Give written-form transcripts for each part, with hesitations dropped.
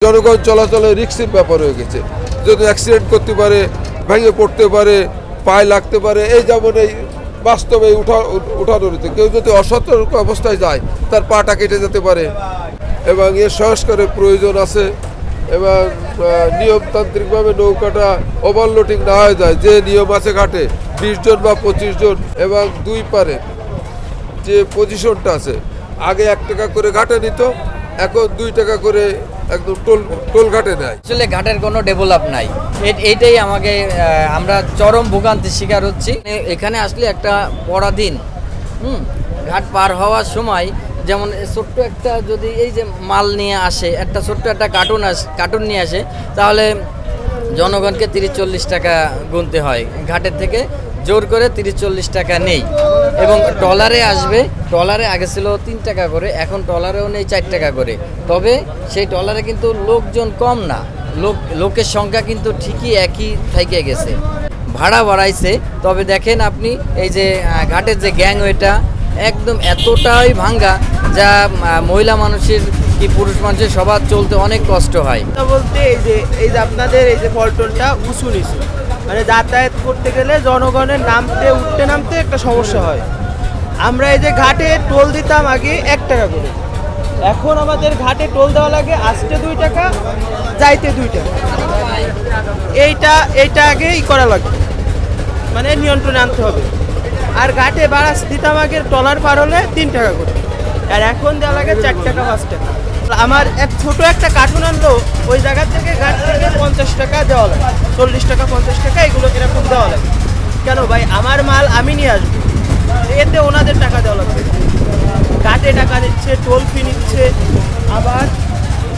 জনগণ চলাচলে রিস্কের ব্যাপার হয়ে গেছে। যদি অ্যাক্সিডেন্ট করতে পারে, ভেঙে পড়তে পারে, পায়ে লাগতে পারে, এই যেমন এই বাস্তবে উঠানোতে কেউ যদি অসতর্ক অবস্থায় যায় তার পাটা কেটে যেতে পারে এবং এর সংস্কারের প্রয়োজন আছে এবং নিয়মতান্ত্রিকভাবে নৌকাটা ওভারলোডিং না হয়ে যায়। যে নিয়ম আছে ঘাটে 20 জন বা 25 জন এবং দুই পারে যে পজিশনটা আছে, আগে 1 টাকা করে ঘাটে নিত, এখন 2 টাকা করে একদম টোল ঘাটে নেয়। আসলে ঘাটের কোনো ডেভেলপ নাই, এইটাই আমাকে আমরা চরম ভোগান্তির শিকার হচ্ছি। এখানে আসলে একটা পরাধীন ঘাট পার হওয়ার সময় যেমন ছোট্ট একটা যদি এই যে মাল নিয়ে আসে, একটা ছোট্ট একটা কার্টুন নিয়ে আসে, তাহলে জনগণকে 30-40 টাকা গুনতে হয়। ঘাটের থেকে জোর করে 30-40 টাকা নেই এবং ট্রলারে আসবে, ট্রলারে আগে ছিল 3 টাকা করে, এখন ট্রলারেও নেই 4 টাকা করে। তবে সেই ট্রলারে কিন্তু লোকজন কম না, লোকের সংখ্যা কিন্তু ঠিকই একই থেকে গেছে। ভাড়া বাড়াইছে, তবে দেখেন আপনি এই যে ঘাটের যে গ্যাংওয়েটা একদম এতটাই ভাঙ্গা, যা মহিলা মানুষের কি পুরুষ মানুষের সবার চলতে অনেক কষ্ট হয়। বলতে এই যে আপনাদের এই যে পল্টনটা উঁচু নিচু, মানে যাতায়াত করতে গেলে জনগণের উঠতে নামতে একটা সমস্যা হয়। আমরা এই যে ঘাটে টোল দিতাম আগে 1 টাকা করে, এখন আমাদের ঘাটে টোল দেওয়া লাগে আসতে 2 টাকা, যাইতে 2 টাকা। এইটা আগেই করা লাগবে, মানে নিয়ন্ত্রণে আনতে হবে। আর ঘাটে ভাড়া দিতাম আগে ট্রলার পার হলে 3 টাকা করে, আর এখন দেওয়া লাগে 4 টাকা 5 টাকা। আমার ছোট একটা কার্টুন আনলো, ওই জায়গা থেকে ঘাট থেকে 50 টাকা দেওয়া লাগে, 40 টাকা 50 টাকা এগুলো এরকম দেওয়া লাগে। কেন ভাই, আমার মাল আমি নিয়ে আসবো, এতে ওনাদের টাকা দেওয়া লাগবে। ঘাটে টাকা দিচ্ছে, টোল ফি নিচ্ছে, আবার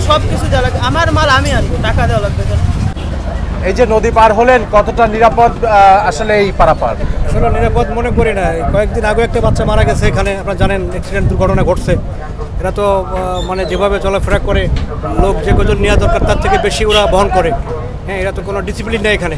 সব কিছু দেওয়া লাগবে। আমার মাল আমি আনবো, টাকা দেওয়া লাগবে কেন? এই যে নদী পার হলেন, কতটা নিরাপদ আসলে এই পারাপার? আসলে নিরাপদ মনে করি না। কয়েকদিন আগে একটা বাচ্চা মারা গেছে এখানে, আপনারা জানেন, অ্যাক্সিডেন্ট দুর্ঘটনা ঘটছে। এরা তো মানে যেভাবে চলাফেরা করে, লোক যে কজন নেওয়া দরকার তার থেকে বেশি ওরা বহন করে। হ্যাঁ, এরা তো কোনো ডিসিপ্লিন নেই এখানে।